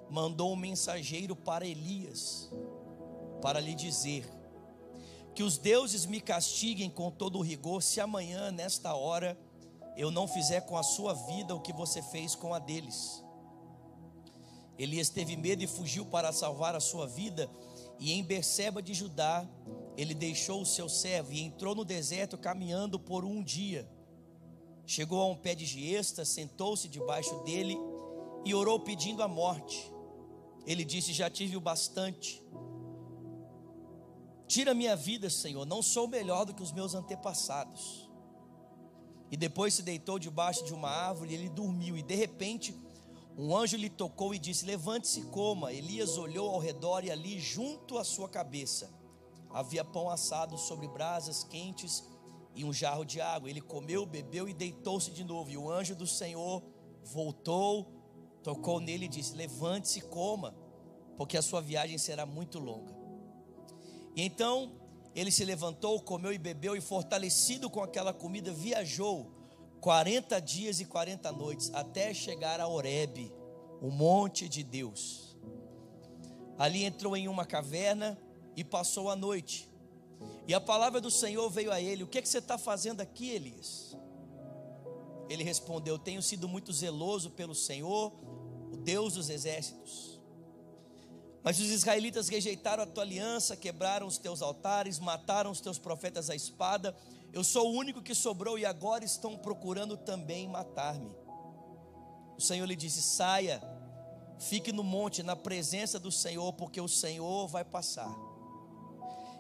mandou um mensageiro para Elias, para lhe dizer: que os deuses me castiguem com todo o rigor, se amanhã, nesta hora, eu não fizer com a sua vida o que você fez com a deles. Elias teve medo e fugiu para salvar a sua vida, e em Berseba de Judá, ele deixou o seu servo e entrou no deserto caminhando por um dia. Chegou a um pé de giesta, sentou-se debaixo dele e orou pedindo a morte. Ele disse: já tive o bastante. Tira minha vida, Senhor, não sou melhor do que os meus antepassados. E depois se deitou debaixo de uma árvore e ele dormiu. E de repente um anjo lhe tocou e disse: levante-se e coma. Elias olhou ao redor e ali junto à sua cabeça havia pão assado sobre brasas quentes e um jarro de água. Ele comeu, bebeu e deitou-se de novo. E o anjo do Senhor voltou, tocou nele e disse: levante-se e coma, porque a sua viagem será muito longa. E então ele se levantou, comeu e bebeu, e fortalecido com aquela comida, viajou 40 dias e 40 noites, até chegar a Horebe, o monte de Deus. Ali entrou em uma caverna e passou a noite. E a palavra do Senhor veio a ele: o que você está fazendo aqui, Elias? Ele respondeu: tenho sido muito zeloso pelo Senhor, o Deus dos exércitos. Mas os israelitas rejeitaram a tua aliança, quebraram os teus altares, mataram os teus profetas à espada. Eu sou o único que sobrou e agora estão procurando também matar-me. O Senhor lhe disse: saia, fique no monte, na presença do Senhor, porque o Senhor vai passar.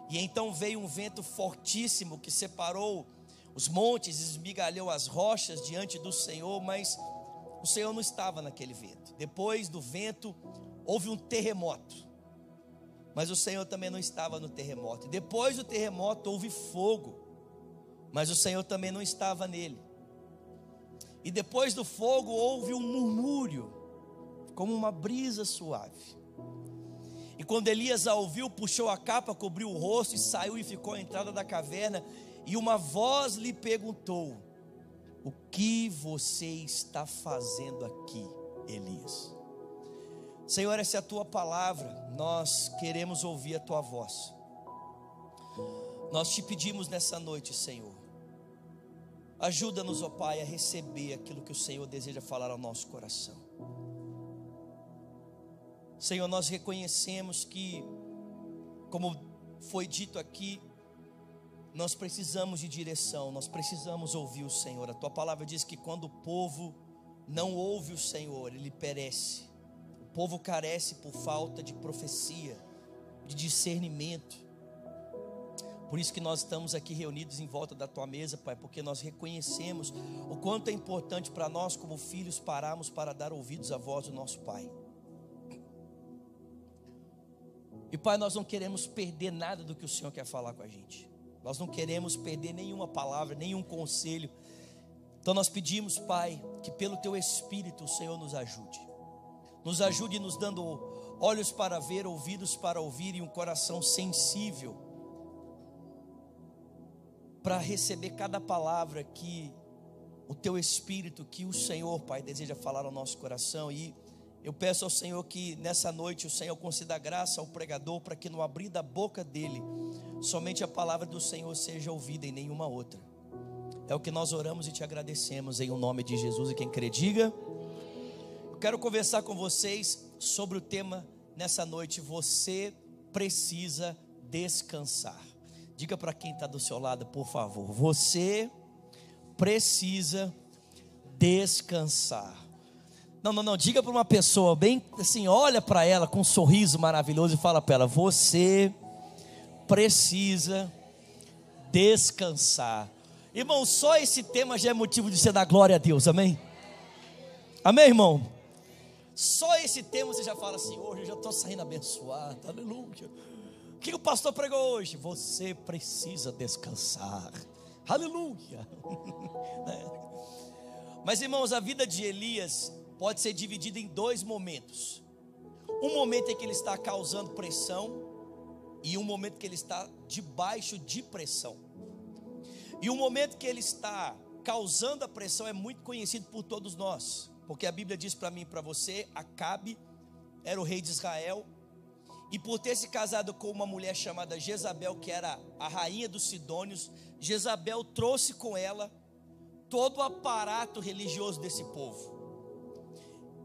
E então veio um vento fortíssimo que separou os montes, esmigalhou as rochas diante do Senhor, mas o Senhor não estava naquele vento. Depois do vento houve um terremoto, mas o Senhor também não estava no terremoto. E depois do terremoto houve fogo, mas o Senhor também não estava nele. E depois do fogo houve um murmúrio, como uma brisa suave. E quando Elias a ouviu, puxou a capa, cobriu o rosto e saiu e ficou à entrada da caverna. E uma voz lhe perguntou: o que você está fazendo aqui, Elias? Senhor, essa é a tua palavra, nós queremos ouvir a tua voz. Nós te pedimos nessa noite, Senhor, ajuda-nos, ó Pai, a receber aquilo que o Senhor deseja falar ao nosso coração. Senhor, nós reconhecemos que, como foi dito aqui, nós precisamos de direção, nós precisamos ouvir o Senhor. A tua palavra diz que quando o povo não ouve o Senhor, ele perece. O povo carece por falta de profecia, de discernimento. Por isso que nós estamos aqui reunidos em volta da tua mesa, Pai, porque nós reconhecemos o quanto é importante para nós como filhos pararmos para dar ouvidos à voz do nosso Pai. E Pai, nós não queremos perder nada do que o Senhor quer falar com a gente. Nós não queremos perder nenhuma palavra, nenhum conselho. Então nós pedimos, Pai, que pelo teu Espírito o Senhor nos ajude. Nos ajude nos dando olhos para ver, ouvidos para ouvir e um coração sensível para receber cada palavra que o teu Espírito, que o Senhor, Pai, deseja falar ao nosso coração. E eu peço ao Senhor que nessa noite o Senhor conceda graça ao pregador, para que no abrir da boca dele, somente a palavra do Senhor seja ouvida e nenhuma outra. É o que nós oramos e te agradecemos em o nome de Jesus. E quem crê, diga. Eu quero conversar com vocês sobre o tema nessa noite: você precisa descansar. Diga para quem está do seu lado, por favor: você precisa descansar. Não, diga para uma pessoa bem assim, olha para ela com um sorriso maravilhoso e fala para ela: você precisa descansar. Irmão, só esse tema já é motivo de você dar glória a Deus, amém? Amém, irmão? Só esse tema você já fala assim: hoje eu já estou saindo abençoado, aleluia. O que o pastor pregou hoje? Você precisa descansar, aleluia. Mas irmãos, a vida de Elias pode ser dividida em dois momentos. Um momento em que ele está causando pressão, e um momento que ele está debaixo de pressão. E o momento que ele está causando a pressão é muito conhecido por todos nós, porque a Bíblia diz para mim e para você: Acabe era o rei de Israel, e por ter se casado com uma mulher chamada Jezabel, que era a rainha dos Sidônios, Jezabel trouxe com ela todo o aparato religioso desse povo.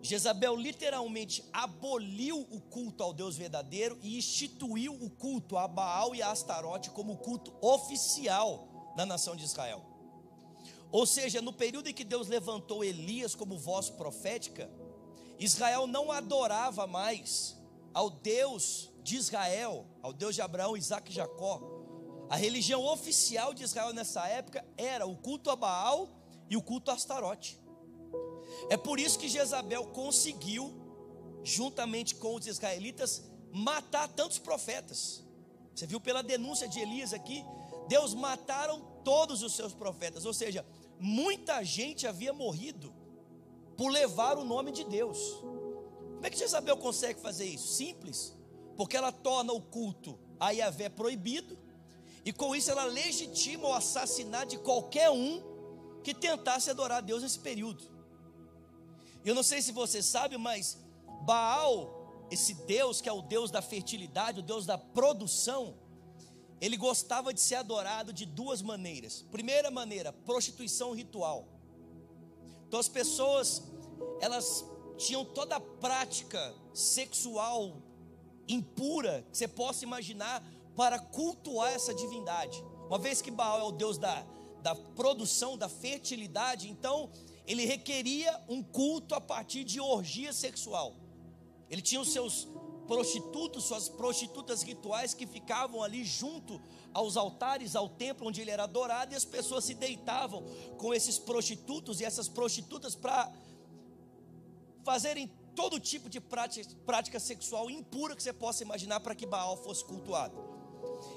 Jezabel literalmente aboliu o culto ao Deus verdadeiro e instituiu o culto a Baal e a Astarote como culto oficial da nação de Israel. Ou seja, no período em que Deus levantou Elias como voz profética, Israel não adorava mais ao Deus de Israel, ao Deus de Abraão, Isaque e Jacó. A religião oficial de Israel nessa época era o culto a Baal e o culto a Astarote. É por isso que Jezabel conseguiu, juntamente com os israelitas, matar tantos profetas. Você viu pela denúncia de Elias aqui, Deus mataram todos os seus profetas. Ou seja, muita gente havia morrido por levar o nome de Deus. Como é que Jezabel consegue fazer isso? Simples, porque ela torna o culto a Yahvé proibido, e com isso ela legitima o assassinato de qualquer um que tentasse adorar a Deus nesse período. Eu não sei se você sabe, mas Baal, esse Deus que é o Deus da fertilidade, o Deus da produção, ele gostava de ser adorado de duas maneiras. Primeira maneira, prostituição ritual. Então as pessoas, elas tinham toda a prática sexual impura que você possa imaginar para cultuar essa divindade. Uma vez que Baal é o Deus da produção, da fertilidade, então ele requeria um culto a partir de orgia sexual. Ele tinha os seus prostitutos, suas prostitutas rituais que ficavam ali junto aos altares, ao templo onde ele era adorado, e as pessoas se deitavam com esses prostitutos e essas prostitutas para fazerem todo tipo de prática sexual impura que você possa imaginar para que Baal fosse cultuado.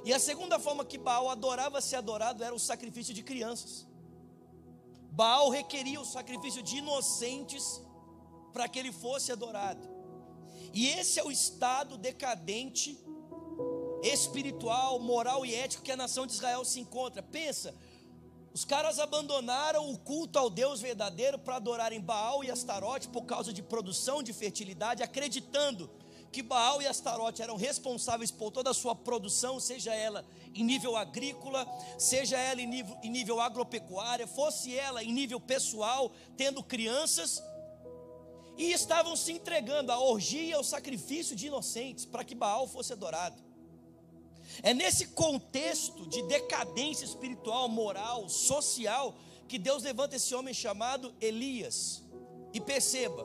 E a segunda forma que Baal adorava ser adorado era o sacrifício de crianças. Baal requeria o sacrifício de inocentes para que ele fosse adorado. E esse é o estado decadente, espiritual, moral e ético que a nação de Israel se encontra. Pensa, os caras abandonaram o culto ao Deus verdadeiro para adorarem Baal e Astarote por causa de produção, de fertilidade, acreditando que Baal e Astarote eram responsáveis por toda a sua produção, seja ela em nível agrícola, seja ela em nível agropecuária, fosse ela em nível pessoal, tendo crianças, e estavam se entregando à orgia e ao sacrifício de inocentes para que Baal fosse adorado. É nesse contexto de decadência espiritual, moral, social, que Deus levanta esse homem chamado Elias. E perceba,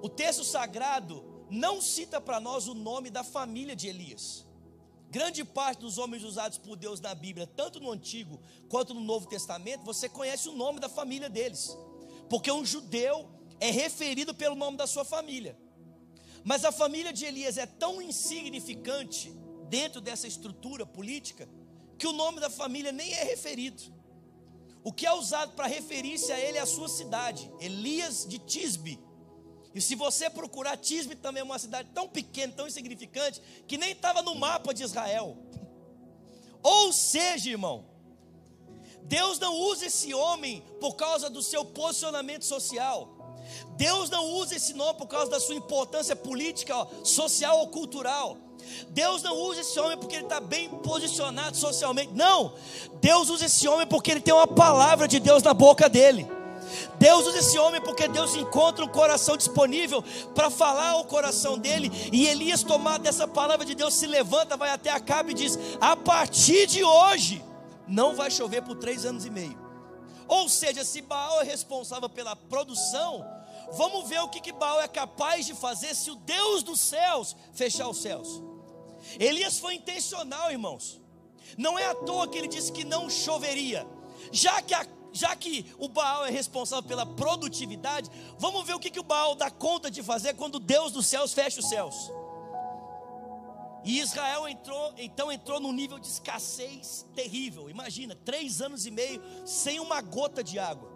o texto sagrado não cita para nós o nome da família de Elias. Grande parte dos homens usados por Deus na Bíblia, tanto no Antigo quanto no Novo Testamento, você conhece o nome da família deles, porque um judeu é referido pelo nome da sua família. Mas a família de Elias é tão insignificante dentro dessa estrutura política, que o nome da família nem é referido. O que é usado para referir-se a ele é a sua cidade, Elias de Tisbe. E se você procurar, Tisbe também é uma cidade tão pequena, tão insignificante, que nem estava no mapa de Israel. Ou seja, irmão, Deus não usa esse homem por causa do seu posicionamento social. Deus não usa esse nome por causa da sua importância política, social ou cultural. Deus não usa esse homem porque ele está bem posicionado socialmente. Não, Deus usa esse homem porque ele tem uma palavra de Deus na boca dele. Deus usa esse homem porque Deus encontra um coração disponível para falar ao coração dele. E Elias, tomado dessa palavra de Deus, se levanta, vai até Acabe e diz: a partir de hoje não vai chover por 3 anos e meio. Ou seja, se Baal é responsável pela produção, vamos ver o que Baal é capaz de fazer se o Deus dos céus fechar os céus. Elias foi intencional, irmãos. Não é à toa que ele disse que não choveria. Já que o Baal é responsável pela produtividade, vamos ver o que o Baal dá conta de fazer quando o Deus dos céus fecha os céus. E Israel entrou num nível de escassez terrível. Imagina, 3 anos e meio sem uma gota de água.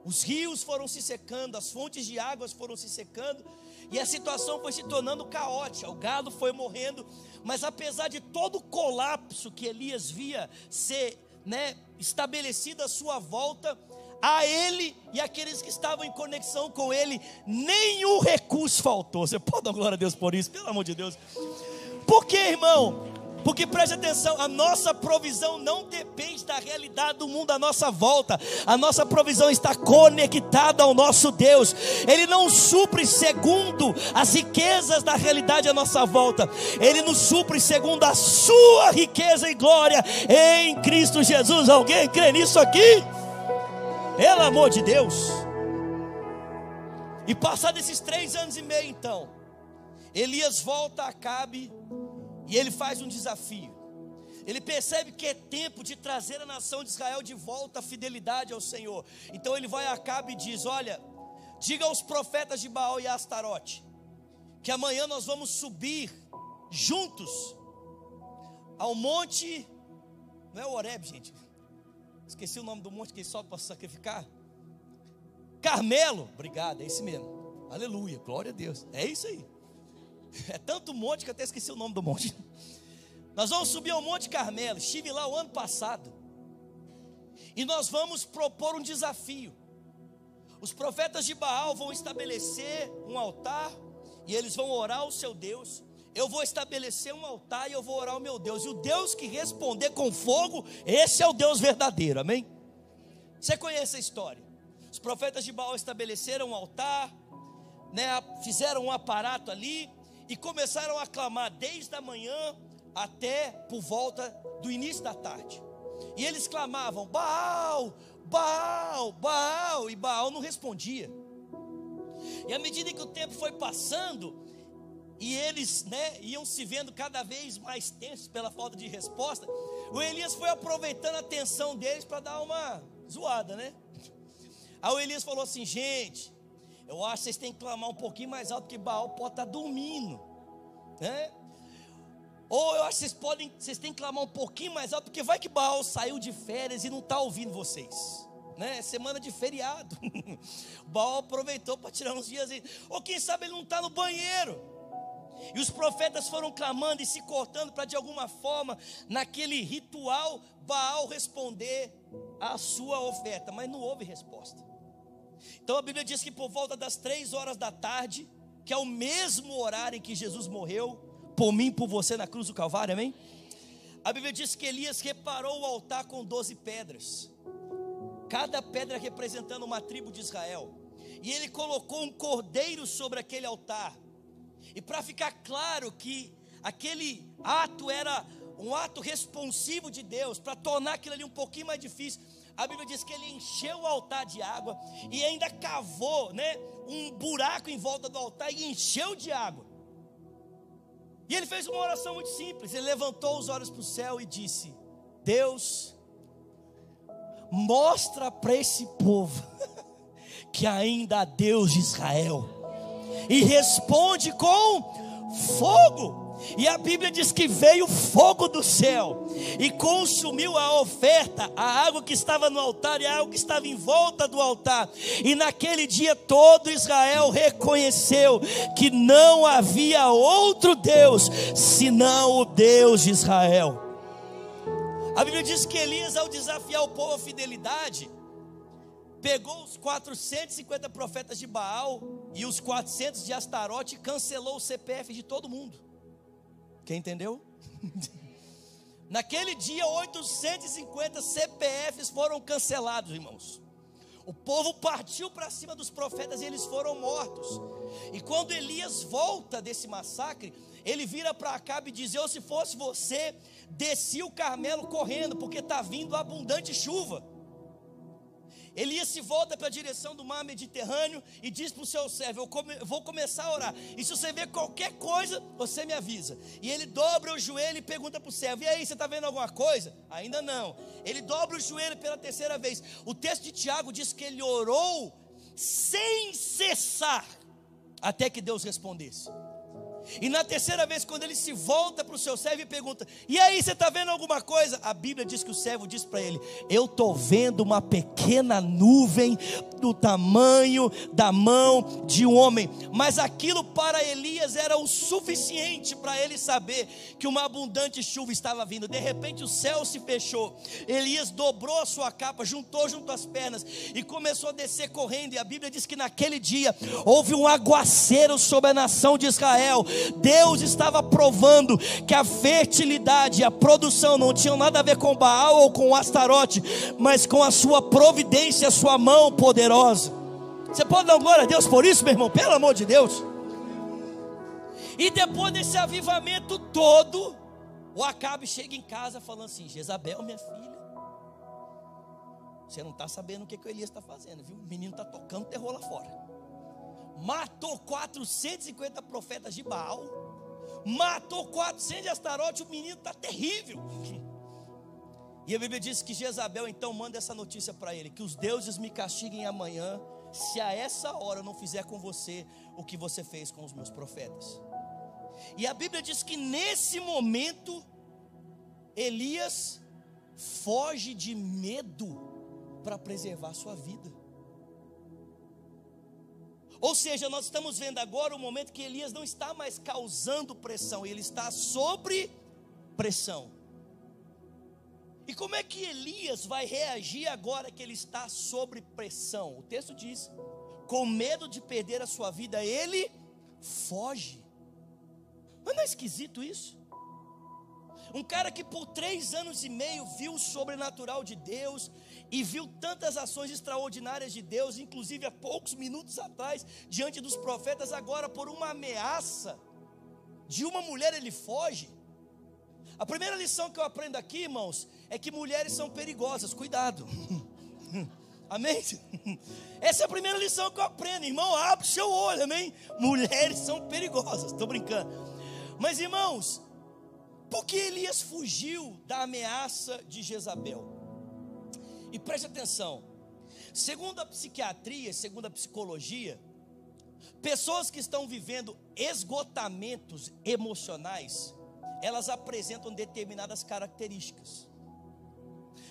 Os rios foram se secando, as fontes de águas foram se secando, e a situação foi se tornando caótica. O gado foi morrendo. Mas apesar de todo o colapso que Elias via ser estabelecido à sua volta, a ele e aqueles que estavam em conexão com ele, nenhum recurso faltou. Você pode dar glória a Deus por isso, pelo amor de Deus. Por quê, irmão? Porque preste atenção, a nossa provisão não depende da realidade do mundo à nossa volta. A nossa provisão está conectada ao nosso Deus. Ele não supre segundo as riquezas da realidade à nossa volta. Ele nos supre segundo a sua riqueza e glória em Cristo Jesus. Alguém crê nisso aqui? Pelo amor de Deus. E passados esses 3 anos e meio então, Elias volta a Acabe e ele faz um desafio. Ele percebe que é tempo de trazer a nação de Israel de volta à fidelidade ao Senhor. Então ele vai a Acabe e diz: olha, diga aos profetas de Baal e Astarote que amanhã nós vamos subir juntos ao monte, não é o Horebe, gente, esqueci o nome do monte que ele sobe para sacrificar, Carmelo. Obrigado, é esse mesmo, aleluia, glória a Deus, é isso aí. É tanto monte que eu até esqueci o nome do monte. Nós vamos subir ao Monte Carmelo. Estive lá o ano passado. E nós vamos propor um desafio. Os profetas de Baal vão estabelecer um altar e eles vão orar ao seu Deus. Eu vou estabelecer um altar e eu vou orar ao meu Deus. E o Deus que responder com fogo, esse é o Deus verdadeiro, amém? Você conhece a história. Os profetas de Baal estabeleceram um altar, né, fizeram um aparato ali e começaram a clamar desde a manhã até por volta do início da tarde. E eles clamavam: Baal, Baal, Baal. E Baal não respondia. E à medida que o tempo foi passando e eles, né, iam se vendo cada vez mais tensos pela falta de resposta, o Elias foi aproveitando a atenção deles para dar uma zoada, né? Aí o Elias falou assim: gente, eu acho que vocês têm que clamar um pouquinho mais alto, porque Baal pode estar dormindo, né? Ou eu acho que vocês têm que clamar um pouquinho mais alto, porque vai que Baal saiu de férias e não está ouvindo vocês, né? Semana de feriado. Baal aproveitou para tirar uns dias, ou quem sabe ele não está no banheiro. E os profetas foram clamando e se cortando para de alguma forma, naquele ritual, Baal responder a sua oferta, mas não houve resposta. Então a Bíblia diz que por volta das 3 horas da tarde, que é o mesmo horário em que Jesus morreu por mim e por você na cruz do Calvário, amém? A Bíblia diz que Elias reparou o altar com 12 pedras, cada pedra representando uma tribo de Israel, e ele colocou um cordeiro sobre aquele altar. E para ficar claro que aquele ato era um ato responsivo de Deus, para tornar aquilo ali um pouquinho mais difícil, a Bíblia diz que ele encheu o altar de água e ainda cavou, né, um buraco em volta do altar e encheu de água. E ele fez uma oração muito simples. Ele levantou os olhos para o céu e disse: Deus, mostra para esse povo que ainda há Deus de Israel, e responde com fogo. E a Bíblia diz que veio fogo do céu e consumiu a oferta, a água que estava no altar e a água que estava em volta do altar. E naquele dia todo Israel reconheceu que não havia outro Deus senão o Deus de Israel. A Bíblia diz que Elias, ao desafiar o povo à fidelidade, pegou os 450 profetas de Baal e os 400 de Astarote e cancelou o CPF de todo mundo. Quem entendeu? Naquele dia 850 CPFs foram cancelados, irmãos. O povo partiu para cima dos profetas e eles foram mortos. E quando Elias volta desse massacre, ele vira para Acabe e diz: eu, se fosse você, descia o Carmelo correndo, porque está vindo abundante chuva. Elias se volta para a direção do mar Mediterrâneo e diz para o seu servo: eu vou começar a orar, e se você ver qualquer coisa, você me avisa. E ele dobra o joelho e pergunta para o servo: e aí, você está vendo alguma coisa? Ainda não. Ele dobra o joelho pela 3ª vez. O texto de Tiago diz que ele orou sem cessar, até que Deus respondesse. E na terceira vez, quando ele se volta para o seu servo e pergunta: e aí, você está vendo alguma coisa? A Bíblia diz que o servo diz para ele: eu estou vendo uma pequena nuvem do tamanho da mão de um homem. Mas aquilo para Elias era o suficiente para ele saber que uma abundante chuva estava vindo. De repente o céu se fechou. Elias dobrou a sua capa, juntou junto às pernas e começou a descer correndo. E a Bíblia diz que naquele dia houve um aguaceiro sobre a nação de Israel. Deus estava provando que a fertilidade e a produção não tinham nada a ver com Baal ou com Astarote, mas com a sua providência, a sua mão poderosa. Você pode dar glória a Deus por isso, meu irmão? Pelo amor de Deus. E depois desse avivamento todo, o Acabe chega em casa falando assim: Jezabel, minha filha, você não está sabendo o que o Elias está fazendo, viu? O menino está tocando terror lá fora. Matou 450 profetas de Baal, matou 400 de Astarote. O menino está terrível. E a Bíblia diz que Jezabel então manda essa notícia para ele: que os deuses me castiguem amanhã, se a essa hora eu não fizer com você o que você fez com os meus profetas. E a Bíblia diz que nesse momento Elias foge de medo para preservar a sua vida. Ou seja, nós estamos vendo agora o momento que Elias não está mais causando pressão, ele está sobre pressão. E como é que Elias vai reagir agora que ele está sobre pressão? O texto diz: com medo de perder a sua vida, ele foge. Não é esquisito isso? Um cara que por 3 anos e meio viu o sobrenatural de Deus e viu tantas ações extraordinárias de Deus, inclusive há poucos minutos atrás, diante dos profetas, agora por uma ameaça de uma mulher ele foge. A primeira lição que eu aprendo aqui, irmãos, é que mulheres são perigosas. Cuidado. Amém? Essa é a primeira lição que eu aprendo, irmão. Abre o seu olho, amém? Mulheres são perigosas. Estou brincando. Mas, irmãos, por que Elias fugiu da ameaça de Jezabel? E preste atenção: segundo a psiquiatria, segundo a psicologia, pessoas que estão vivendo esgotamentos emocionais, elas apresentam determinadas características.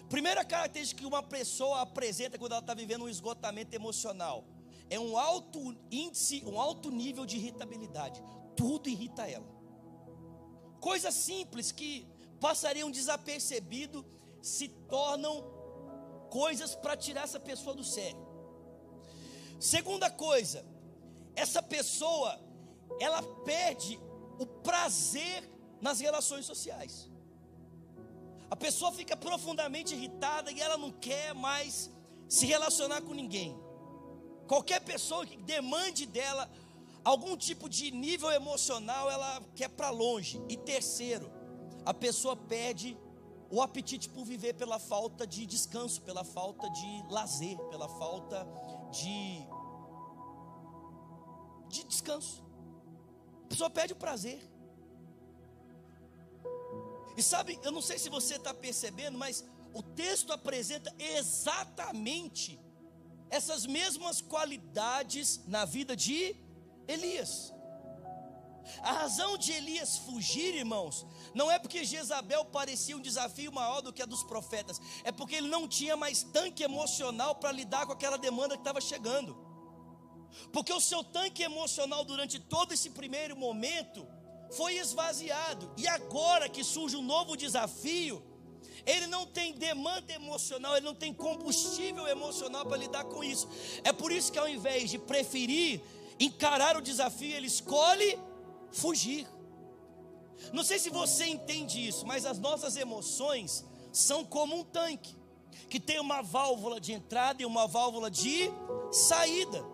Primeira característica que uma pessoa apresenta quando ela está vivendo um esgotamento emocional é um alto índice, um alto nível de irritabilidade. Tudo irrita ela. Coisas simples que passariam desapercebido se tornam coisas para tirar essa pessoa do sério. Segunda coisa, essa pessoa, ela perde o prazer nas relações sociais. A pessoa fica profundamente irritada e ela não quer mais se relacionar com ninguém. Qualquer pessoa que demande dela algum tipo de nível emocional, ela quer para longe. E terceiro, a pessoa perde o apetite por viver pela falta de descanso, pela falta de lazer, pela falta de descanso. A pessoa perde o prazer. E sabe, eu não sei se você está percebendo, mas o texto apresenta exatamente essas mesmas qualidades na vida de Elias. A razão de Elias fugir, irmãos, não é porque Jezabel parecia um desafio maior do que a dos profetas, é porque ele não tinha mais tanque emocional para lidar com aquela demanda que estava chegando. Porque o seu tanque emocional durante todo esse primeiro momento foi esvaziado, e agora que surge um novo desafio, ele não tem demanda emocional, ele não tem combustível emocional para lidar com isso. É por isso que ao invés de preferir encarar o desafio, ele escolhe fugir. Não sei se você entende isso, mas as nossas emoções são como um tanque, que tem uma válvula de entrada e uma válvula de saída.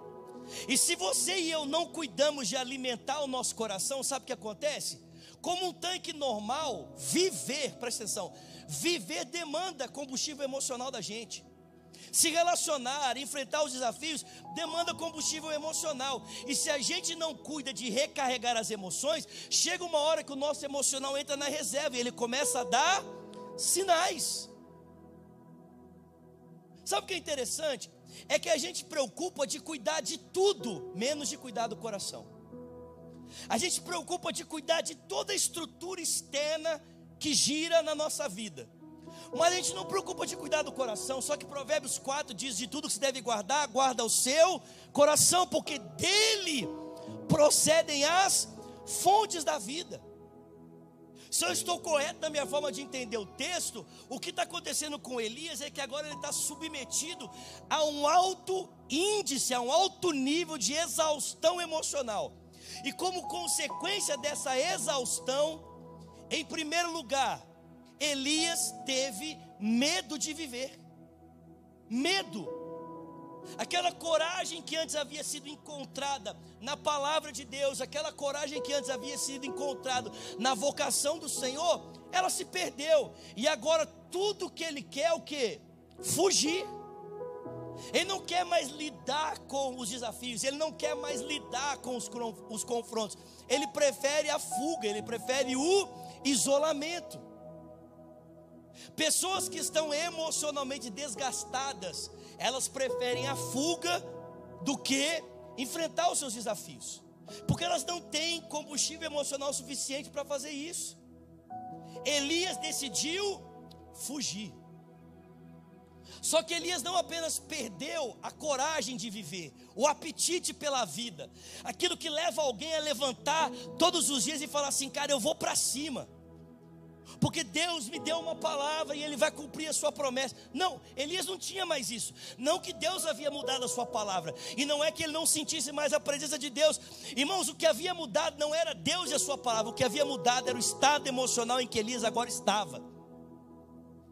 E se você e eu não cuidamos de alimentar o nosso coração, sabe o que acontece? Como um tanque normal, presta atenção, viver demanda combustível emocional da gente. Se relacionar, enfrentar os desafios, demanda combustível emocional. E se a gente não cuida de recarregar as emoções, chega uma hora que o nosso emocional entra na reserva e ele começa a dar sinais. Sabe o que é interessante? É que a gente preocupa de cuidar de tudo, menos de cuidar do coração. A gente se preocupa de cuidar de toda a estrutura externa que gira na nossa vida, mas a gente não preocupa de cuidar do coração. Só que Provérbios 4 diz: de tudo que se deve guardar, guarda o seu coração, porque dele procedem as fontes da vida. Se eu estou correto na minha forma de entender o texto, o que está acontecendo com Elias é que agora ele está submetido a um alto índice, a um alto nível de exaustão emocional. E como consequência dessa exaustão, em primeiro lugar, Elias teve medo de viver. Medo. Aquela coragem que antes havia sido encontrada na palavra de Deus, aquela coragem que antes havia sido encontrada na vocação do Senhor, ela se perdeu. E agora tudo que ele quer é o quê? Fugir. Ele não quer mais lidar com os desafios, ele não quer mais lidar com os confrontos. Ele prefere a fuga, ele prefere o isolamento. Pessoas que estão emocionalmente desgastadas, elas preferem a fuga do que enfrentar os seus desafios, porque elas não têm combustível emocional suficiente para fazer isso. Elias decidiu fugir. Só que Elias não apenas perdeu a coragem de viver, o apetite pela vida, aquilo que leva alguém a levantar todos os dias e falar assim: cara, eu vou para cima, porque Deus me deu uma palavra e Ele vai cumprir a sua promessa. Não, Elias não tinha mais isso. Não que Deus havia mudado a sua palavra, e não é que ele não sentisse mais a presença de Deus. Irmãos, o que havia mudado não era Deus e a sua palavra. O que havia mudado era o estado emocional em que Elias agora estava.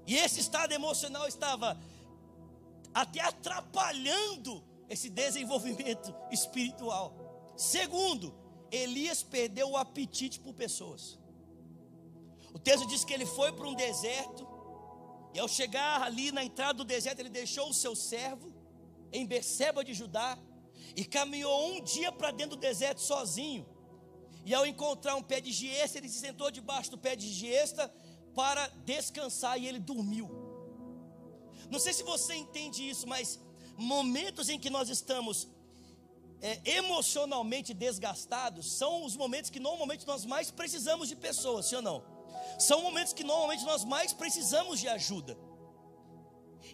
E esse estado emocional estava até atrapalhando esse desenvolvimento espiritual. Segundo, Elias perdeu o apetite por pessoas. O texto diz que ele foi para um deserto, e ao chegar ali na entrada do deserto, ele deixou o seu servo em Berseba de Judá e caminhou um dia para dentro do deserto sozinho. E ao encontrar um pé de giesta, ele se sentou debaixo do pé de giesta para descansar, e ele dormiu. Não sei se você entende isso, mas momentos em que nós estamos emocionalmente desgastados são os momentos que normalmente nós mais precisamos de pessoas, sim ou não? São momentos que normalmente nós mais precisamos de ajuda.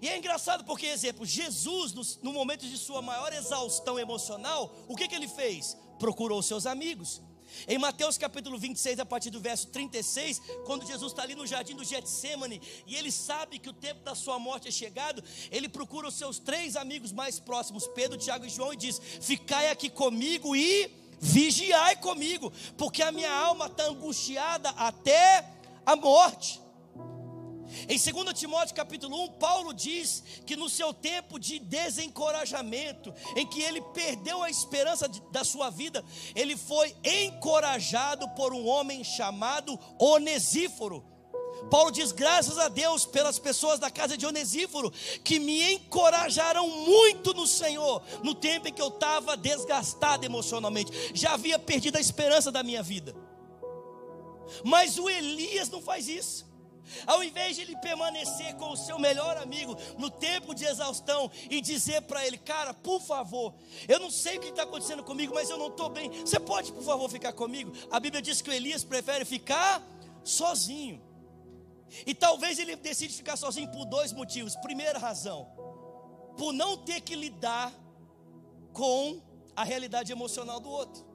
E é engraçado porque, exemplo, Jesus no momento de sua maior exaustão emocional, o que ele fez? Procurou seus amigos. Em Mateus capítulo 26, a partir do verso 36, quando Jesus está ali no jardim do Getsêmani, e ele sabe que o tempo da sua morte é chegado, ele procura os seus 3 amigos mais próximos, Pedro, Tiago e João, e diz: ficai aqui comigo e vigiai comigo, porque a minha alma está angustiada até a morte. Em 2 Timóteo capítulo 1, Paulo diz que no seu tempo de desencorajamento, em que ele perdeu a esperança da sua vida, ele foi encorajado por um homem chamado Onesíforo. Paulo diz: graças a Deus pelas pessoas da casa de Onesíforo, que me encorajaram muito no Senhor, no tempo em que eu estava desgastado emocionalmente, já havia perdido a esperança da minha vida. Mas o Elias não faz isso. Ao invés de ele permanecer com o seu melhor amigo no tempo de exaustão e dizer para ele: cara, por favor, eu não sei o que está acontecendo comigo, mas eu não estou bem, você pode por favor ficar comigo? A Bíblia diz que o Elias prefere ficar sozinho. E talvez ele decide ficar sozinho por 2 motivos. Primeira razão, por não ter que lidar com a realidade emocional do outro.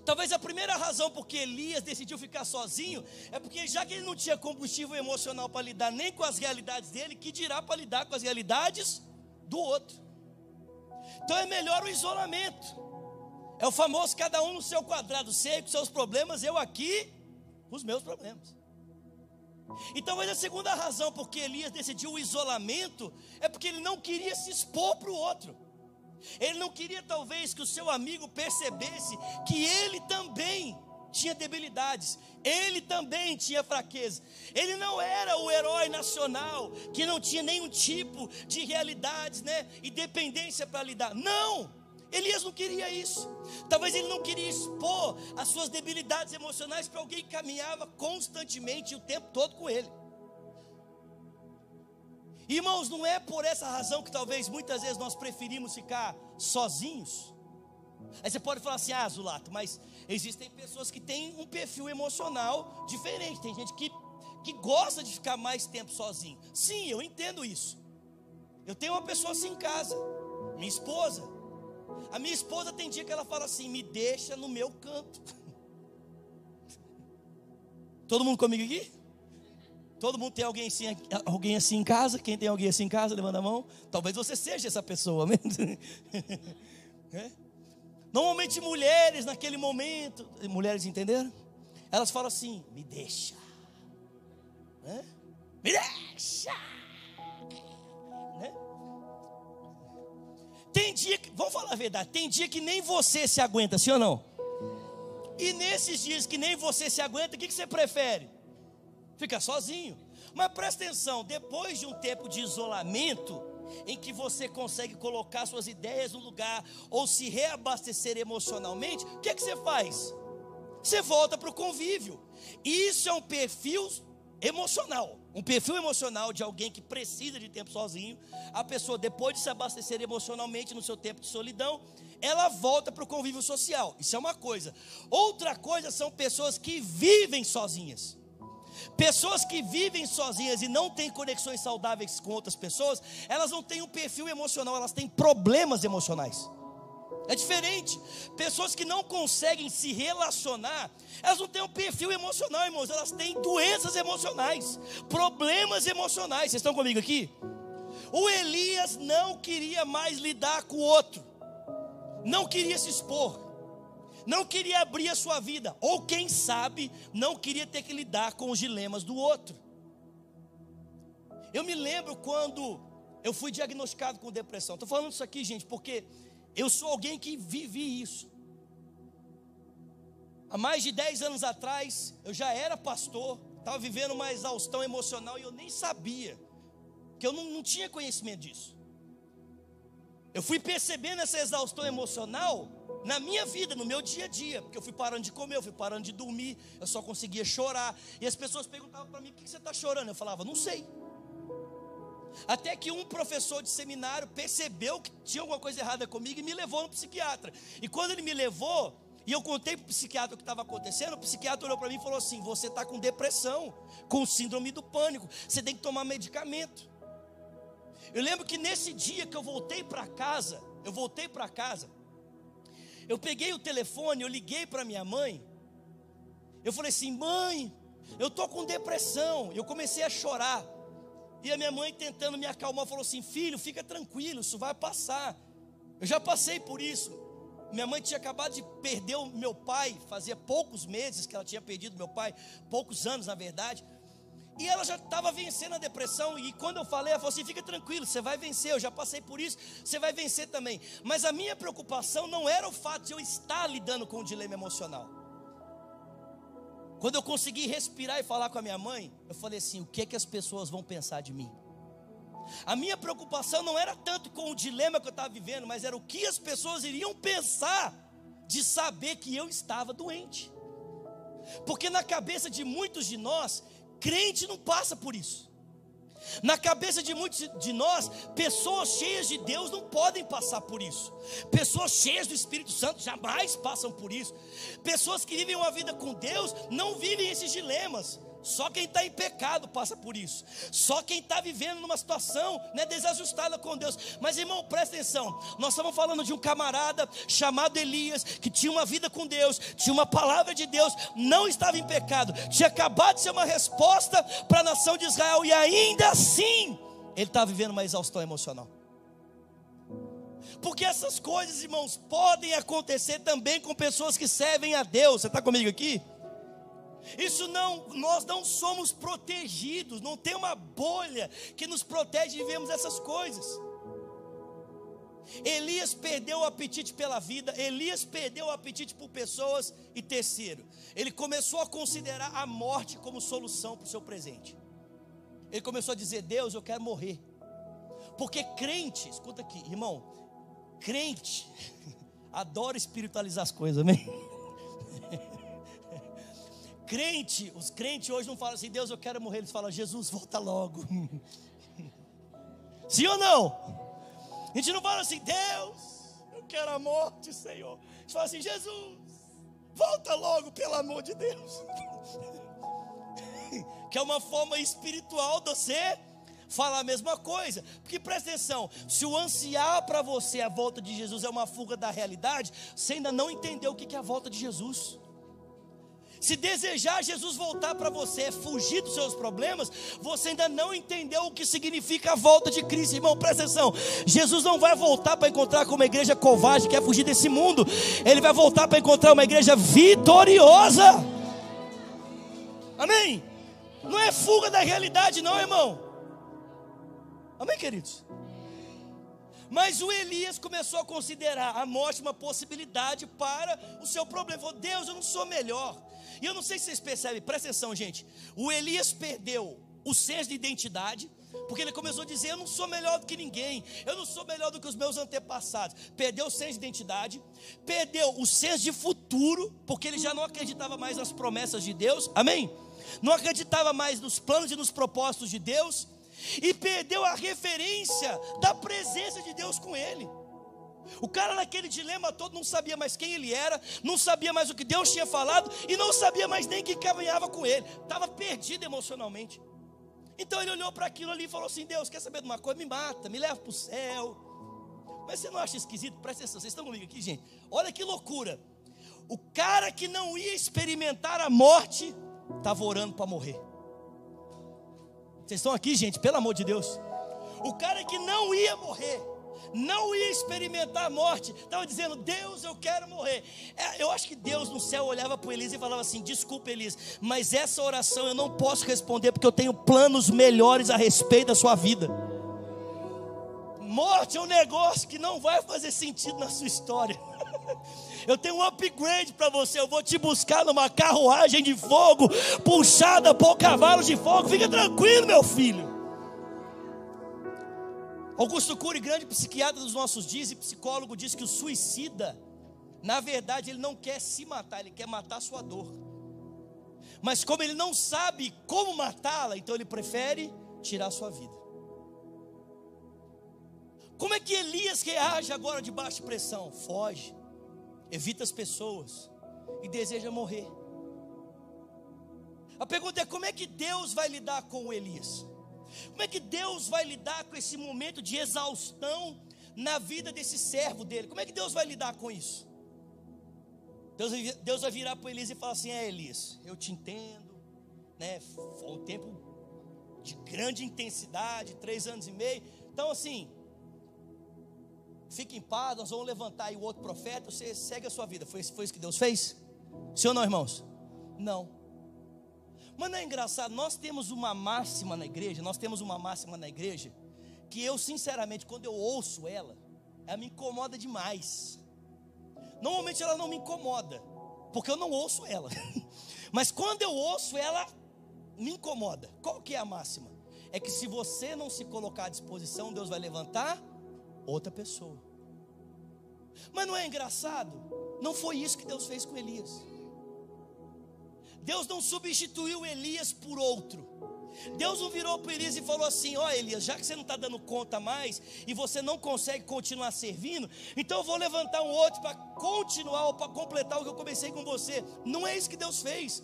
Talvez a primeira razão porque Elias decidiu ficar sozinho é porque, já que ele não tinha combustível emocional para lidar nem com as realidades dele, que dirá para lidar com as realidades do outro. Então é melhor o isolamento. É o famoso cada um no seu quadrado, sei com seus problemas, eu aqui com os meus problemas. E talvez a segunda razão porque Elias decidiu o isolamento é porque ele não queria se expor para o outro. Ele não queria talvez que o seu amigo percebesse que ele também tinha debilidades, ele também tinha fraqueza. Ele não era o herói nacional que não tinha nenhum tipo de realidades, e dependência para lidar. Não, Elias não queria isso. Talvez ele não queria expor as suas debilidades emocionais para alguém que caminhava constantemente o tempo todo com ele. Irmãos, não é por essa razão que talvez muitas vezes nós preferimos ficar sozinhos. Aí você pode falar assim, Zulato, mas existem pessoas que têm um perfil emocional diferente. Tem gente que gosta de ficar mais tempo sozinho. Sim, eu entendo isso. Eu tenho uma pessoa assim em casa, minha esposa. A minha esposa tem dia que ela fala assim, me deixa no meu canto. Todo mundo comigo aqui? Todo mundo tem alguém assim em casa? Quem tem alguém assim em casa, levanta a mão. Talvez você seja essa pessoa mesmo. Normalmente mulheres naquele momento, mulheres entenderam? Elas falam assim, me deixa. Me deixa. Tem dia que, vamos falar a verdade, tem dia que nem você se aguenta, sim ou não? E nesses dias que nem você se aguenta, o que você prefere? Ficar sozinho. Mas presta atenção, depois de um tempo de isolamento, em que você consegue colocar suas ideias no lugar, ou se reabastecer emocionalmente, o que você faz? Você volta para o convívio. Isso é um perfil emocional. Um perfil emocional de alguém que precisa de tempo sozinho. A pessoa, depois de se abastecer emocionalmente no seu tempo de solidão, ela volta para o convívio social. Isso é uma coisa. Outra coisa são pessoas que vivem sozinhas. Pessoas que vivem sozinhas e não têm conexões saudáveis com outras pessoas, elas não têm um perfil emocional, elas têm problemas emocionais. É diferente. Pessoas que não conseguem se relacionar, elas não têm um perfil emocional, irmãos. Elas têm doenças emocionais, problemas emocionais. Vocês estão comigo aqui? O Elias não queria mais lidar com o outro, não queria se expor, não queria abrir a sua vida, ou quem sabe, não queria ter que lidar com os dilemas do outro. Eu me lembro quando eu fui diagnosticado com depressão. Estou falando isso aqui, gente, porque eu sou alguém que vivi isso. Há mais de 10 anos atrás, eu já era pastor, estava vivendo uma exaustão emocional e eu nem sabia, que eu não tinha conhecimento disso. Eu fui percebendo essa exaustão emocional na minha vida, no meu dia a dia, porque eu fui parando de comer, eu fui parando de dormir, eu só conseguia chorar, e as pessoas perguntavam para mim, por que você está chorando? Eu falava, não sei. Até que um professor de seminário percebeu que tinha alguma coisa errada comigo e me levou no psiquiatra. E quando ele me levou, e eu contei para o psiquiatra o que estava acontecendo, o psiquiatra olhou para mim e falou assim, você está com depressão, com síndrome do pânico, você tem que tomar medicamento. Eu lembro que nesse dia que eu voltei para casa, eu peguei o telefone, eu liguei para minha mãe, eu falei assim, mãe, eu estou com depressão. Eu comecei a chorar, e a minha mãe tentando me acalmar, falou assim, filho, fica tranquilo, isso vai passar. Eu já passei por isso. Minha mãe tinha acabado de perder o meu pai, fazia poucos meses que ela tinha perdido meu pai, poucos anos na verdade, e ela já estava vencendo a depressão. E quando eu falei, ela falou assim, fica tranquilo, você vai vencer, eu já passei por isso, você vai vencer também. Mas a minha preocupação não era o fato de eu estar lidando com um dilema emocional. Quando eu consegui respirar e falar com a minha mãe, eu falei assim, o que é que as pessoas vão pensar de mim? A minha preocupação não era tanto com o dilema que eu estava vivendo, mas era o que as pessoas iriam pensar de saber que eu estava doente. Porque na cabeça de muitos de nós, crente não passa por isso. Na cabeça de muitos de nós, pessoas cheias de Deus não podem passar por isso. Pessoas cheias do Espírito Santo jamais passam por isso. Pessoas que vivem uma vida com Deus não vivem esses dilemas. Só quem está em pecado passa por isso. Só quem está vivendo numa situação desajustada com Deus. Mas irmão, presta atenção. Nós estamos falando de um camarada chamado Elias, que tinha uma vida com Deus, tinha uma palavra de Deus, não estava em pecado, tinha acabado de ser uma resposta para a nação de Israel, e ainda assim ele estava vivendo uma exaustão emocional. Porque essas coisas, irmãos, podem acontecer também com pessoas que servem a Deus. Você está comigo aqui? Nós não somos protegidos, não tem uma bolha que nos protege de vivermos essas coisas. Elias perdeu o apetite pela vida, Elias perdeu o apetite por pessoas, e terceiro, ele começou a considerar a morte como solução para o seu presente. Ele começou a dizer, Deus, eu quero morrer. Porque crente, escuta aqui, irmão, crente adora espiritualizar as coisas, amém? Os crentes hoje não falam assim, Deus, eu quero morrer. Eles falam, Jesus, volta logo. Sim ou não? A gente não fala assim, Deus, eu quero a morte, Senhor. Você fala assim: Jesus, volta logo, pelo amor de Deus. Que é uma forma espiritual de você falar a mesma coisa. Porque presta atenção, se o ansiar para você a volta de Jesus é uma fuga da realidade, você ainda não entendeu o que é a volta de Jesus. Se desejar Jesus voltar para você é fugir dos seus problemas, você ainda não entendeu o que significa a volta de Cristo. Irmão, presta atenção, Jesus não vai voltar para encontrar com uma igreja covarde que quer fugir desse mundo. Ele vai voltar para encontrar uma igreja vitoriosa. Amém? Não é fuga da realidade não, irmão. Amém, queridos? Mas o Elias começou a considerar a morte uma possibilidade para o seu problema. Ele falou: Deus, eu não sou melhor. E eu não sei se vocês percebem, presta atenção, gente. O Elias perdeu o senso de identidade, porque ele começou a dizer: eu não sou melhor do que ninguém, eu não sou melhor do que os meus antepassados. Perdeu o senso de identidade, perdeu o senso de futuro, porque ele já não acreditava mais nas promessas de Deus, amém? Não acreditava mais nos planos e nos propósitos de Deus, e perdeu a referência da presença de Deus com ele. O cara naquele dilema todo não sabia mais quem ele era, não sabia mais o que Deus tinha falado, e não sabia mais nem quem caminhava com ele, estava perdido emocionalmente. Então ele olhou para aquilo ali e falou assim: Deus, quer saber de uma coisa? Me mata, me leva para o céu. Mas você não acha esquisito? Presta atenção, vocês estão comigo aqui, gente? Olha que loucura. O cara que não ia experimentar a morte estava orando para morrer. Vocês estão aqui, gente? Pelo amor de Deus. O cara que não ia morrer, não ia experimentar a morte, estava dizendo: Deus, eu quero morrer. Eu acho que Deus no céu olhava para Elias e falava assim: desculpa, Elias, mas essa oração eu não posso responder, porque eu tenho planos melhores a respeito da sua vida. Morte é um negócio que não vai fazer sentido na sua história. Eu tenho um upgrade para você. Eu vou te buscar numa carruagem de fogo, puxada por cavalos de fogo. Fica tranquilo, meu filho. Augusto Cury, grande psiquiatra dos nossos dias e psicólogo, diz que o suicida, na verdade, ele não quer se matar, ele quer matar a sua dor. Mas como ele não sabe como matá-la, então ele prefere tirar a sua vida. Como é que Elias reage agora debaixo de pressão? Foge, evita as pessoas e deseja morrer. A pergunta é: como é que Deus vai lidar com o Elias? Como é que Deus vai lidar com esse momento de exaustão na vida desse servo dele? Como é que Deus vai lidar com isso? Deus vai virar para Elias e falar assim: Elias, eu te entendo, né? Foi um tempo de grande intensidade, 3 anos e meio. Então assim, fique em paz, nós vamos levantar aí o outro profeta, você segue a sua vida. Foi isso que Deus fez? Sim ou não, irmãos? Não. Mas não é engraçado? Nós temos uma máxima na igreja, que eu sinceramente, quando eu ouço ela me incomoda demais. Normalmente ela não me incomoda, porque eu não ouço ela. Mas quando eu ouço ela, me incomoda. Qual que é a máxima? É que se você não se colocar à disposição, Deus vai levantar outra pessoa. Mas não é engraçado? Não foi isso que Deus fez com Elias. Deus não substituiu Elias por outro. Deus não virou para Elias e falou assim: ó Elias, já que você não está dando conta mais e você não consegue continuar servindo, então eu vou levantar um outro para continuar ou para completar o que eu comecei com você. Não é isso que Deus fez.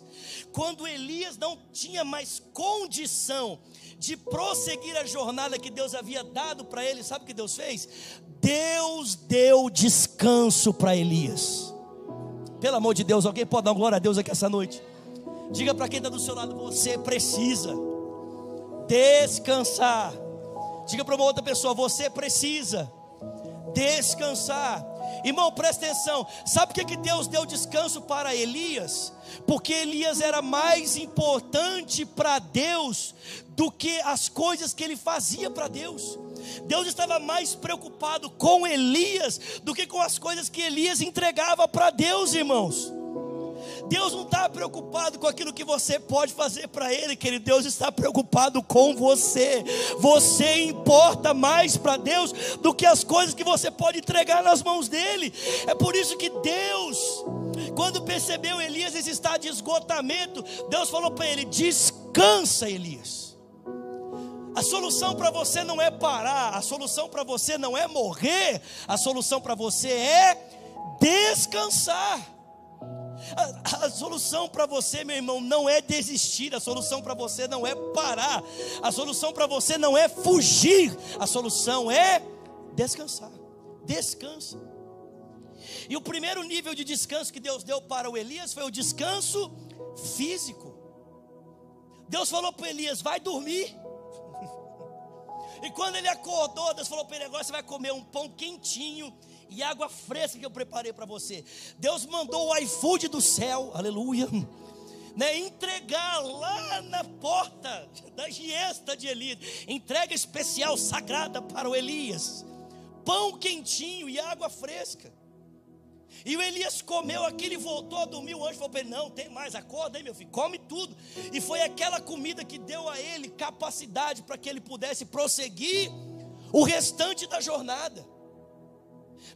Quando Elias não tinha mais condição de prosseguir a jornada que Deus havia dado para ele, sabe o que Deus fez? Deus deu descanso para Elias. Pelo amor de Deus, alguém pode dar uma glória a Deus aqui essa noite? Diga para quem está do seu lado: você precisa descansar. Diga para uma outra pessoa: você precisa descansar. Irmão, presta atenção. Sabe por que Deus deu descanso para Elias? Porque Elias era mais importante para Deus do que as coisas que ele fazia para Deus. Deus estava mais preocupado com Elias do que com as coisas que Elias entregava para Deus, irmãos. Deus não está preocupado com aquilo que você pode fazer para Ele, querido. Deus está preocupado com você. Você importa mais para Deus do que as coisas que você pode entregar nas mãos dEle. É por isso que Deus, quando percebeu Elias esse estado de esgotamento, Deus falou para ele: descansa, Elias. solução para você não é parar, a solução para você não é morrer, a solução para você é descansar. A solução para você, meu irmão, não é desistir, a solução para você não é parar, a solução para você não é fugir, a solução é descansar. Descansa. E o primeiro nível de descanso que Deus deu para o Elias foi o descanso físico. Deus falou para Elias: vai dormir. E quando ele acordou, Deus falou para ele: agora você vai comer um pão quentinho e água fresca que eu preparei para você. Deus mandou o iFood do céu, aleluia, né, entregar lá na porta da giesta de Elias, entrega especial, sagrada para o Elias, pão quentinho e água fresca. E o Elias comeu aquilo e voltou a dormir. O anjo falou para ele: não, tem mais, acorda aí meu filho, come tudo. E foi aquela comida que deu a ele capacidade para que ele pudesse prosseguir o restante da jornada.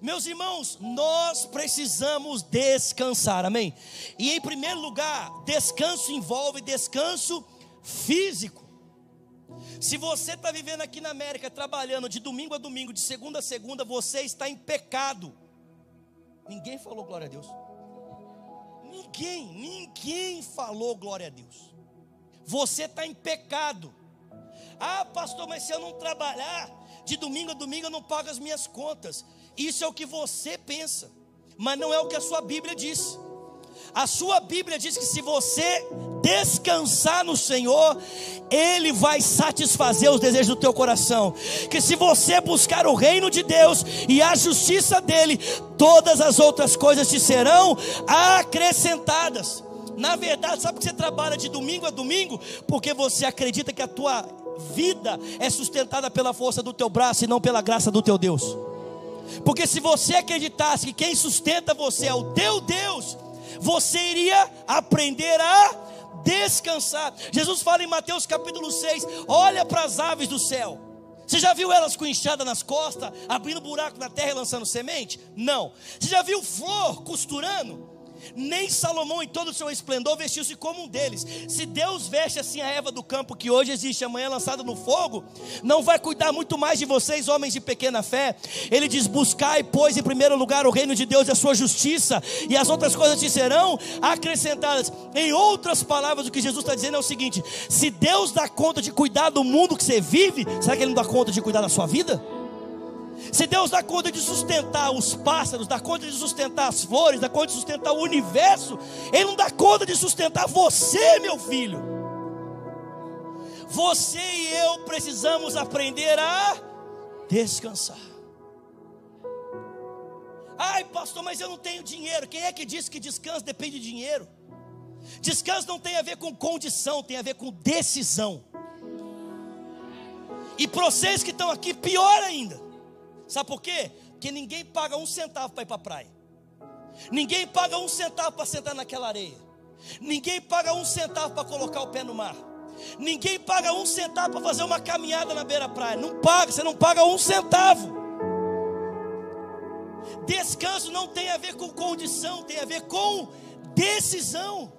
Meus irmãos, nós precisamos descansar, amém? E em primeiro lugar, descanso envolve descanso físico. Se você está vivendo aqui na América, trabalhando de domingo a domingo, de segunda a segunda, você está em pecado. Ninguém falou glória a Deus. Ninguém falou glória a Deus. Você está em pecado. Ah, pastor, mas se eu não trabalhar, de domingo a domingo eu não pago as minhas contas. Isso é o que você pensa, mas não é o que a sua Bíblia diz. A sua Bíblia diz que se você descansar no Senhor, Ele vai satisfazer os desejos do teu coração. Que se você buscar o reino de Deus e a justiça dEle, todas as outras coisas te serão acrescentadas. Na verdade, sabe que você trabalha de domingo a domingo? Porque você acredita que a tua vida é sustentada pela força do teu braço e não pela graça do teu Deus. Porque se você acreditasse que quem sustenta você é o teu Deus, você iria aprender a descansar. Jesus fala em Mateus capítulo 6, olha para as aves do céu. Você já viu elas com enxada nas costas, abrindo buraco na terra e lançando semente? Não. Você já viu flor costurando? Nem Salomão em todo o seu esplendor vestiu-se como um deles. Se Deus veste assim a erva do campo que hoje existe, amanhã lançada no fogo, não vai cuidar muito mais de vocês, homens de pequena fé? Ele diz: buscai, pois, em primeiro lugar o reino de Deus e a sua justiça, e as outras coisas te serão acrescentadas. Em outras palavras, o que Jesus está dizendo é o seguinte: se Deus dá conta de cuidar do mundo que você vive, será que Ele não dá conta de cuidar da sua vida? Se Deus dá conta de sustentar os pássaros, dá conta de sustentar as flores, dá conta de sustentar o universo, Ele não dá conta de sustentar você, meu filho. Você e eu precisamos aprender a descansar. Ai, pastor, mas eu não tenho dinheiro. Quem é que disse que descanso depende de dinheiro? Descanso não tem a ver com condição, tem a ver com decisão. E para vocês que estão aqui, pior ainda. Sabe por quê? Porque ninguém paga um centavo para ir para a praia. Ninguém paga um centavo para sentar naquela areia. Ninguém paga um centavo para colocar o pé no mar. Ninguém paga um centavo para fazer uma caminhada na beira-praia. Não paga, você não paga um centavo. Descanso não tem a ver com condição, tem a ver com decisão.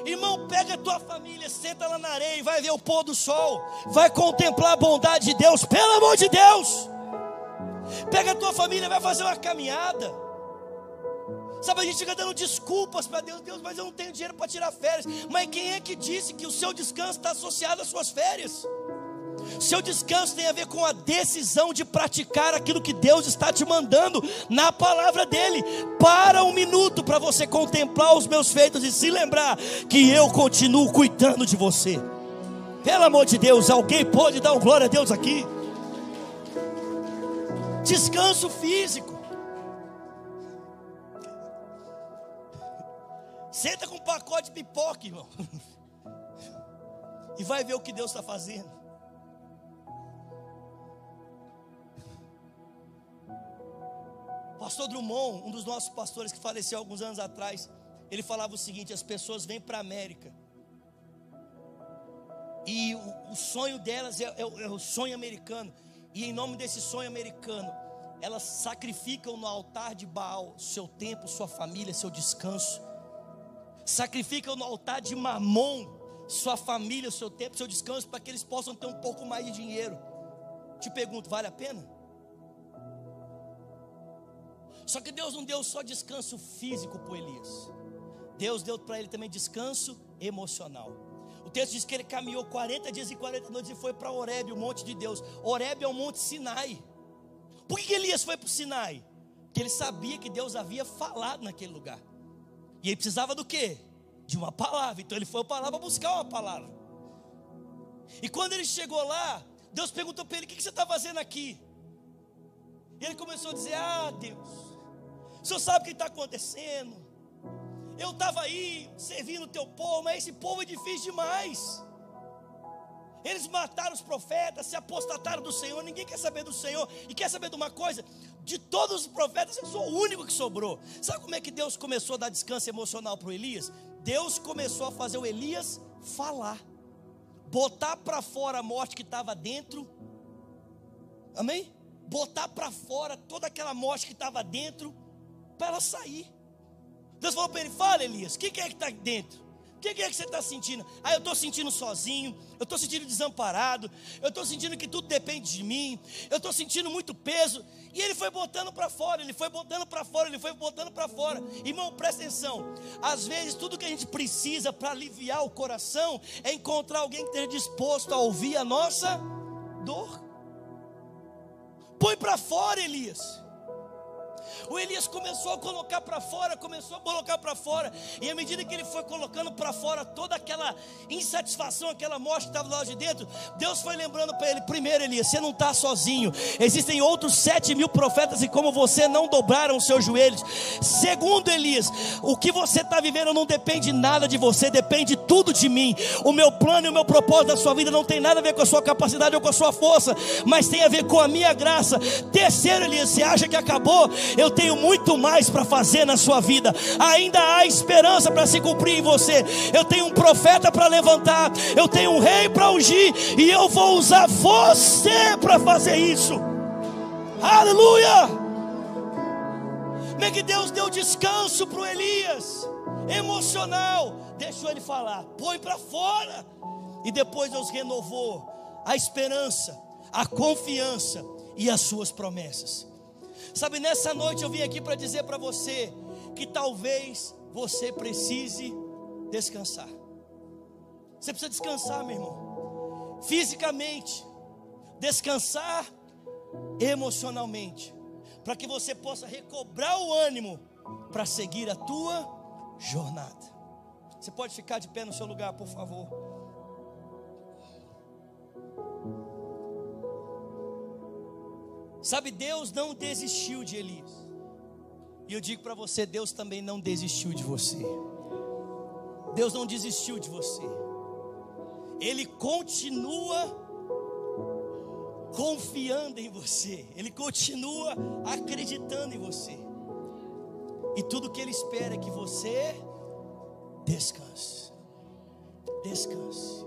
Irmão, pega a tua família, senta lá na areia e vai ver o pôr do sol. Vai contemplar a bondade de Deus, pelo amor de Deus. Pega a tua família, vai fazer uma caminhada. Sabe, a gente fica dando desculpas para Deus. Deus, mas eu não tenho dinheiro para tirar férias. Mas quem é que disse que o seu descanso está associado às suas férias? Seu descanso tem a ver com a decisão de praticar aquilo que Deus está te mandando na palavra dele. Para um minuto para você contemplar os meus feitos e se lembrar que eu continuo cuidando de você. Pelo amor de Deus, alguém pode dar um glória a Deus aqui? Descanso físico. Senta com um pacote de pipoca, irmão, e vai ver o que Deus está fazendo. Pastor Drummond, um dos nossos pastores que faleceu alguns anos atrás, ele falava o seguinte: as pessoas vêm para a América e o sonho delas é o sonho americano. E em nome desse sonho americano, elas sacrificam no altar de Baal seu tempo, sua família, seu descanso. Sacrificam no altar de Mamon sua família, o seu tempo, o seu descanso, para que eles possam ter um pouco mais de dinheiro. Te pergunto, vale a pena? Só que Deus não deu só descanso físico para Elias. Deus deu para ele também descanso emocional. O texto diz que ele caminhou 40 dias e 40 noites e foi para Horebe, o monte de Deus. Horebe é o monte Sinai. Por que Elias foi para o Sinai? Porque ele sabia que Deus havia falado naquele lugar. E ele precisava do quê? De uma palavra. Então ele foi para lá para buscar uma palavra. E quando ele chegou lá, Deus perguntou para ele: o que você está fazendo aqui? E ele começou a dizer: ah, Deus, o Senhor sabe o que está acontecendo. Eu estava aí servindo o teu povo, mas esse povo é difícil demais. Eles mataram os profetas, se apostataram do Senhor. Ninguém quer saber do Senhor. E quer saber de uma coisa? De todos os profetas, eu sou o único que sobrou. Sabe como é que Deus começou a dar descanso emocional para o Elias? Deus começou a fazer o Elias falar, botar para fora a morte que estava dentro. Amém? Botar para fora toda aquela morte que estava dentro, para ela sair. Deus falou para ele: fala, Elias, o que é que está dentro? O que é que você está sentindo? Ah, eu estou sentindo sozinho, eu estou sentindo desamparado, eu estou sentindo que tudo depende de mim, eu estou sentindo muito peso. E ele foi botando para fora, ele foi botando para fora, ele foi botando para fora. Irmão, presta atenção. Às vezes tudo que a gente precisa para aliviar o coração é encontrar alguém que esteja disposto a ouvir a nossa dor. Põe para fora, Elias. O Elias começou a colocar para fora, e à medida que ele foi colocando para fora toda aquela insatisfação, aquela morte que estava lá de dentro, Deus foi lembrando para ele: primeiro, Elias, você não está sozinho, existem outros 7.000 profetas e como você não dobraram os seus joelhos. Segundo, Elias, o que você está vivendo não depende nada de você, depende tudo de mim. O meu plano e o meu propósito da sua vida não tem nada a ver com a sua capacidade ou com a sua força, mas tem a ver com a minha graça. Terceiro, Elias, você acha que acabou? Eu tenho muito mais para fazer na sua vida. Ainda há esperança para se cumprir em você. Eu tenho um profeta para levantar, eu tenho um rei para ungir, e eu vou usar você para fazer isso. Aleluia! Como é que Deus deu descanso para o Elias emocional? Deixou ele falar, põe para fora. E depois Deus renovou a esperança, a confiança e as suas promessas. Sabe, nessa noite eu vim aqui para dizer para você que talvez você precise descansar. Você precisa descansar, meu irmão, fisicamente, descansar emocionalmente, para que você possa recobrar o ânimo para seguir a tua jornada. Você pode ficar de pé no seu lugar, por favor? Sabe, Deus não desistiu de Elias. E eu digo para você, Deus também não desistiu de você. Deus não desistiu de você. Ele continua confiando em você. Ele continua acreditando em você. E tudo que Ele espera é que você descanse. Descanse.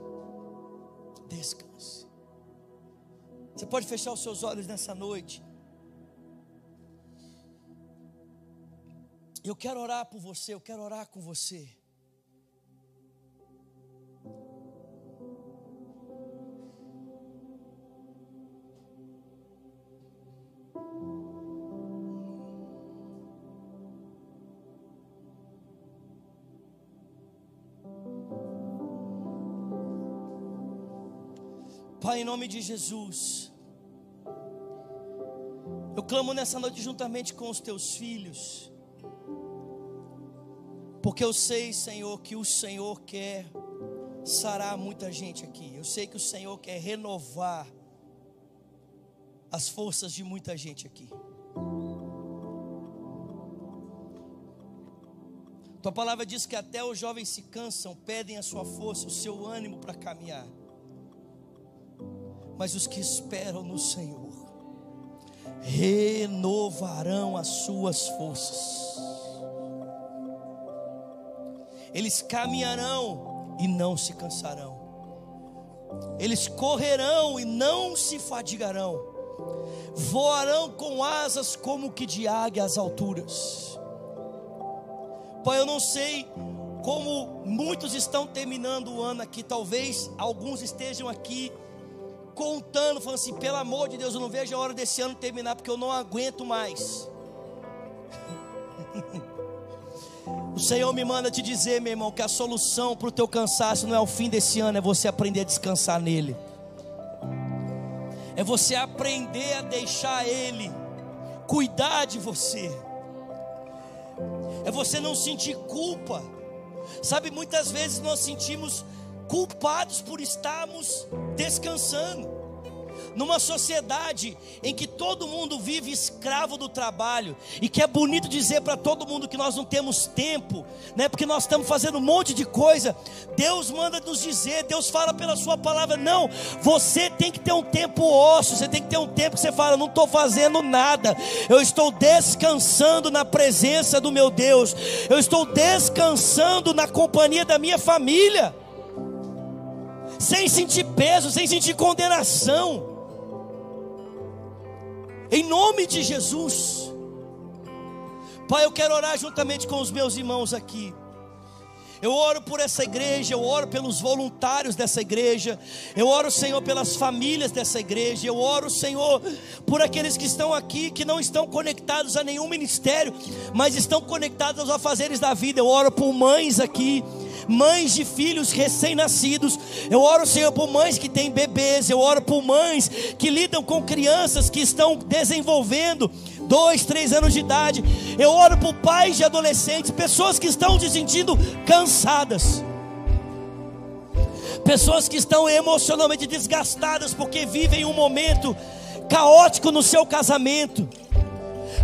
Descanse. Você pode fechar os seus olhos nessa noite. Eu quero orar por você, eu quero orar com você. Pai, em nome de Jesus, eu clamo nessa noite juntamente com os teus filhos, porque eu sei, Senhor, que o Senhor quer sarar muita gente aqui. Eu sei que o Senhor quer renovar as forças de muita gente aqui. Tua palavra diz que até os jovens se cansam, perdem a sua força, o seu ânimo para caminhar. Mas os que esperam no Senhor renovarão as suas forças. Eles caminharão e não se cansarão. Eles correrão e não se fadigarão. Voarão com asas como que de águia às alturas. Pai, eu não sei como Muitos estão terminando o ano aqui, talvez alguns estejam aqui contando, falando assim: pelo amor de Deus, eu não vejo a hora desse ano terminar, porque eu não aguento mais. O Senhor me manda te dizer, meu irmão, que a solução para o teu cansaço não é o fim desse ano, é você aprender a descansar nele. É você aprender a deixar Ele cuidar de você. É você não sentir culpa. Sabe, muitas vezes nós sentimos culpados por estarmos descansando. Numa sociedade em que todo mundo vive escravo do trabalho, e que é bonito dizer para todo mundo que nós não temos tempo, né? Porque nós estamos fazendo um monte de coisa. Deus manda nos dizer, Deus fala pela sua palavra: não, você tem que ter um tempo ósseo, você tem que ter um tempo que você fala: não estou fazendo nada, eu estou descansando na presença do meu Deus, eu estou descansando na companhia da minha família, sem sentir peso, sem sentir condenação. Em nome de Jesus. Pai, eu quero orar juntamente com os meus irmãos aqui. Eu oro por essa igreja, eu oro pelos voluntários dessa igreja, eu oro, Senhor, pelas famílias dessa igreja, eu oro, Senhor, por aqueles que estão aqui, que não estão conectados a nenhum ministério, mas estão conectados aos afazeres da vida. Eu oro por mães aqui, mães de filhos recém-nascidos. Eu oro, Senhor, por mães que têm bebês. Eu oro por mães que lidam com crianças que estão desenvolvendo 2, 3 anos de idade. Eu oro por pais de adolescentes, pessoas que estão se sentindo cansadas, pessoas que estão emocionalmente desgastadas porque vivem um momento caótico no seu casamento,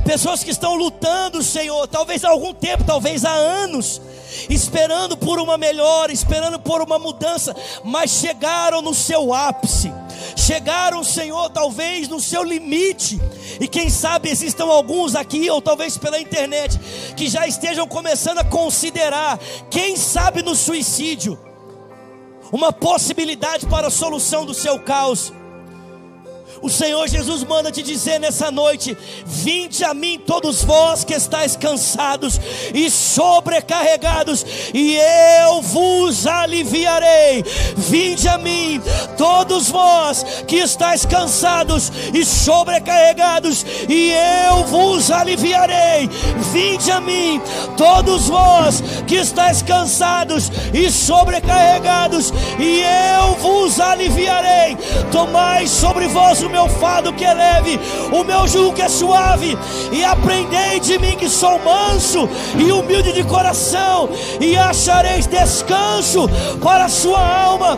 pessoas que estão lutando, Senhor, talvez há algum tempo, talvez há anos, esperando por uma melhora, esperando por uma mudança, mas chegaram no seu ápice, chegaram, Senhor, talvez no seu limite. E quem sabe existam alguns aqui, ou talvez pela internet, que já estejam começando a considerar, quem sabe, no suicídio, uma possibilidade para a solução do seu caos. O Senhor Jesus manda te dizer nessa noite: vinde a mim todos vós que estáis cansados e sobrecarregados, e eu vos aliviarei. Vinde a mim todos vós que estáis cansados e sobrecarregados, e eu vos aliviarei. Vinde a mim todos vós que estáis cansados e sobrecarregados, e eu vos aliviarei. Tomai sobre vós o meu fardo que é leve, o meu jugo que é suave, e aprendei de mim que sou manso e humilde de coração, e achareis descanso para a sua alma.